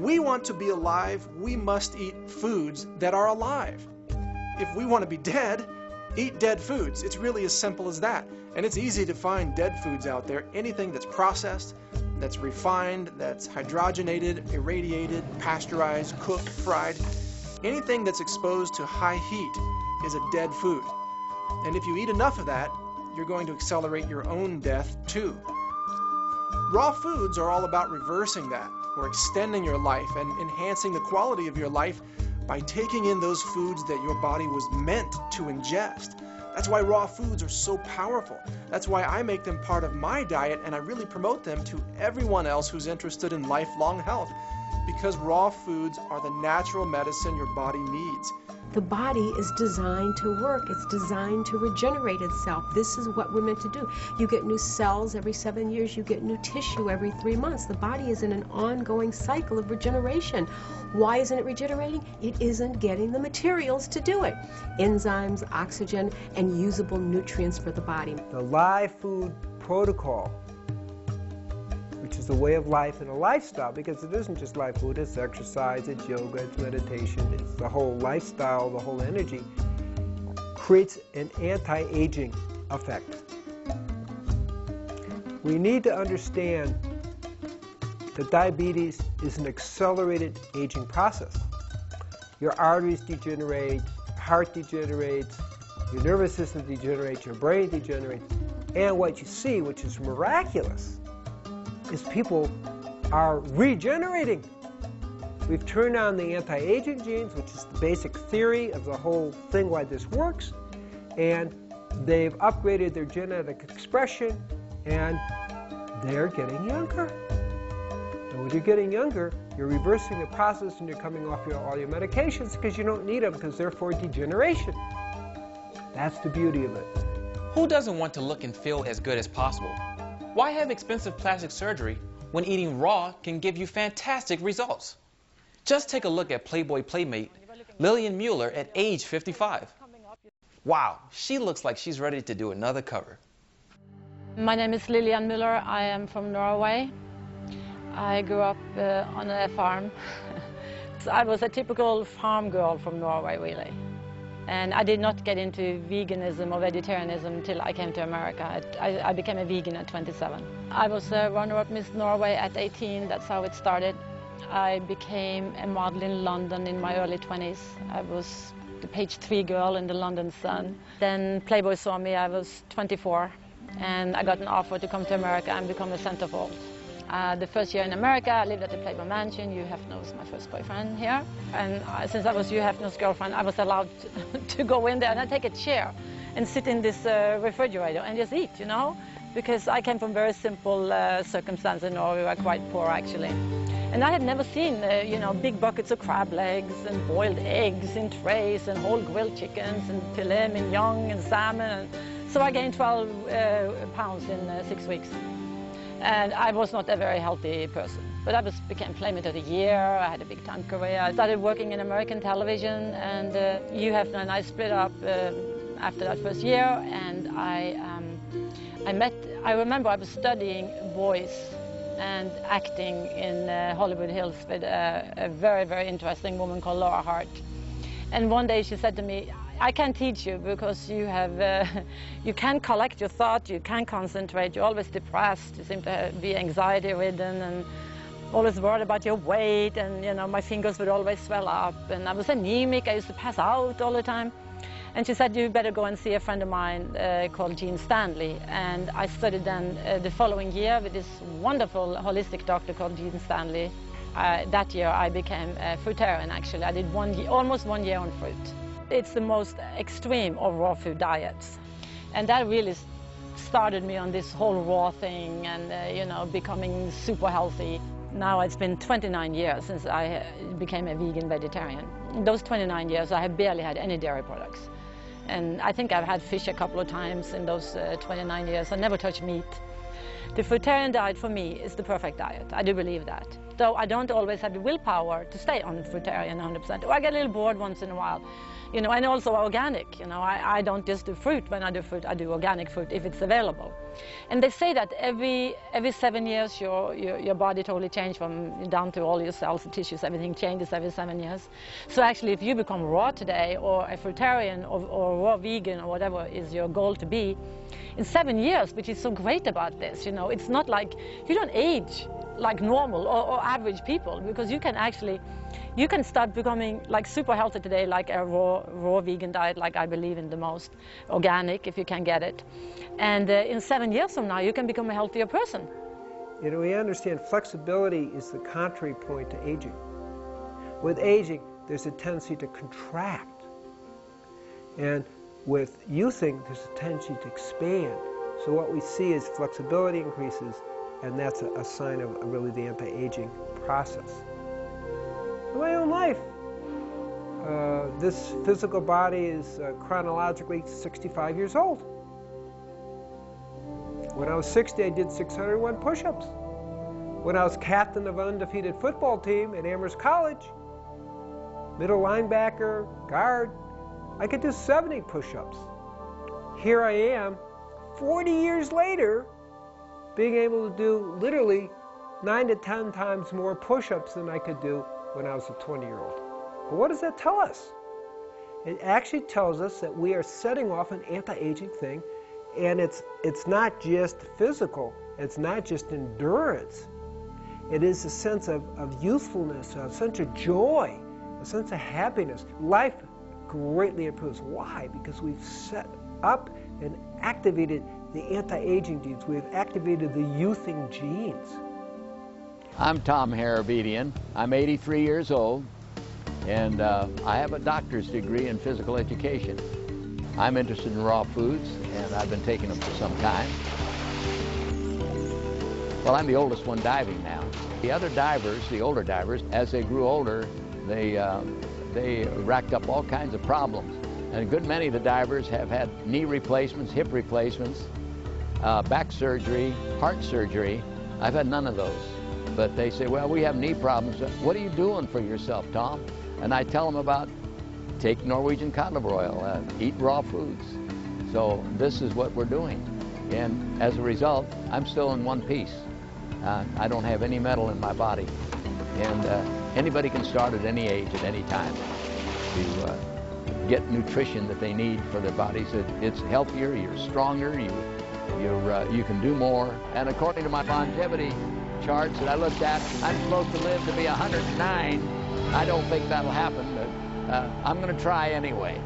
we want to be alive, we must eat foods that are alive. If we want to be dead, eat dead foods. It's really as simple as that. And it's easy to find dead foods out there. Anything that's processed, that's refined, that's hydrogenated, irradiated, pasteurized, cooked, fried, anything that's exposed to high heat is a dead food. And if you eat enough of that, you're going to accelerate your own death too. Raw foods are all about reversing that, or extending your life and enhancing the quality of your life by taking in those foods that your body was meant to ingest. That's why raw foods are so powerful. That's why I make them part of my diet, and I really promote them to everyone else who's interested in lifelong health, because raw foods are the natural medicine your body needs. The body is designed to work. It's designed to regenerate itself. This is what we're meant to do. You get new cells every 7 years. You get new tissue every 3 months. The body is in an ongoing cycle of regeneration. Why isn't it regenerating? It isn't getting the materials to do it. Enzymes, oxygen, and usable nutrients for the body. The live food protocol, which is a way of life and a lifestyle, because it isn't just live food, it's exercise, it's yoga, it's meditation, it's the whole lifestyle, the whole energy, creates an anti-aging effect. We need to understand that diabetes is an accelerated aging process. Your arteries degenerate, your heart degenerates, your nervous system degenerates, your brain degenerates, and what you see, which is miraculous, is people are regenerating. We've turned on the anti-aging genes, which is the basic theory of the whole thing, why this works, and they've upgraded their genetic expression, and they're getting younger. And when you're getting younger, you're reversing the process and you're coming off all your medications because you don't need them, because they're for degeneration. That's the beauty of it. Who doesn't want to look and feel as good as possible? Why have expensive plastic surgery when eating raw can give you fantastic results? Just take a look at Playboy Playmate Lillian Mueller at age 55. Wow, she looks like she's ready to do another cover. My name is Lillian Mueller. I am from Norway. I grew up on a farm. So I was a typical farm girl from Norway, really. And I did not get into veganism or vegetarianism until I came to America. I became a vegan at 27. I was a runner-up Miss Norway at 18. That's how it started. I became a model in London in my early 20s. I was the page 3 girl in the London Sun. Then Playboy saw me. I was 24, and I got an offer to come to America and become a centerfold. The first year in America, I lived at the Playboy Mansion. Hugh Hefner was my first boyfriend here. And since I was Hugh Hefner's girlfriend, I was allowed to go in there and I'd take a chair and sit in this refrigerator and just eat, you know? Because I came from very simple circumstances in Norway. We were quite poor, actually. And I had never seen, you know, big buckets of crab legs and boiled eggs in trays and whole grilled chickens and filet mignon and salmon. So I gained 12 pounds in 6 weeks. And I was not a very healthy person. But I became Playmate of the Year. I had a big-time career. I started working in American television, and Hugh Hefner and I split up after that first year. And I remember I was studying voice and acting in Hollywood Hills with a very, very interesting woman called Laura Hart. And one day she said to me, I can't teach you because you can't collect your thought, you can't concentrate, you're always depressed, you seem to be anxiety-ridden and always worried about your weight, and you know, my fingers would always swell up, and I was anemic, I used to pass out all the time. And she said, you better go and see a friend of mine called Gene Stanley. And I studied then the following year with this wonderful holistic doctor called Gene Stanley. That year I became a fruitarian, actually. I did almost 1 year on fruit. It's the most extreme of raw food diets. And that really started me on this whole raw thing and, you know, becoming super healthy. Now it's been 29 years since I became a vegan vegetarian. In those 29 years, I have barely had any dairy products. And I think I've had fish a couple of times in those 29 years. I never touched meat. The fruitarian diet for me is the perfect diet. I do believe that. Though I don't always have the willpower to stay on fruitarian 100%. Or I get a little bored once in a while. You know, and also organic. You know, I don't just do fruit. When I do fruit, I do organic fruit if it's available. And they say that every 7 years your body totally changes from down to all your cells, the tissues, everything changes every 7 years. So actually, if you become raw today, or a fruitarian, or raw vegan, or whatever is your goal to be, in 7 years, which is so great about this, you know, it's not like you don't age like normal or average people, because you can start becoming like super healthy today, like a raw vegan diet, like I believe in the most, organic if you can get it. And in 7 years from now, you can become a healthier person. You know, we understand flexibility is the contrary point to aging. With aging, there's a tendency to contract. And with youthing, there's a tendency to expand. So what we see is flexibility increases, and that's a sign of really the anti-aging process. In my own life, this physical body is chronologically 65 years old. When I was 60, I did 601 push-ups. When I was captain of an undefeated football team at Amherst College, middle linebacker, guard, I could do 70 push-ups. Here I am, 40 years later, being able to do literally 9 to 10 times more push-ups than I could do when I was a 20-year-old. But what does that tell us? It actually tells us that we are setting off an anti-aging thing, and it's not just physical, it's not just endurance. It is a sense of youthfulness, a sense of joy, a sense of happiness. Life greatly improves. Why? Because we've set up and activated the anti-aging genes. We've activated the youthing genes. I'm Tom Harabedian. I'm 83 years old, and I have a doctor's degree in physical education. I'm interested in raw foods, and I've been taking them for some time. Well, I'm the oldest one diving now. The other divers, the older divers, as they grew older, they racked up all kinds of problems. And a good many of the divers have had knee replacements, hip replacements, back surgery, heart surgery. I've had none of those. But they say, well, we have knee problems. What are you doing for yourself, Tom? And I tell them about take Norwegian cod liver oil, eat raw foods. So this is what we're doing. And as a result, I'm still in one piece. I don't have any metal in my body. And anybody can start at any age, at any time, to get nutrition that they need for their bodies. It's healthier, you're stronger, you can do more. And according to my longevity charts that I looked at, I'm supposed to live to be 109. I don't think that'll happen, but I'm going to try anyway.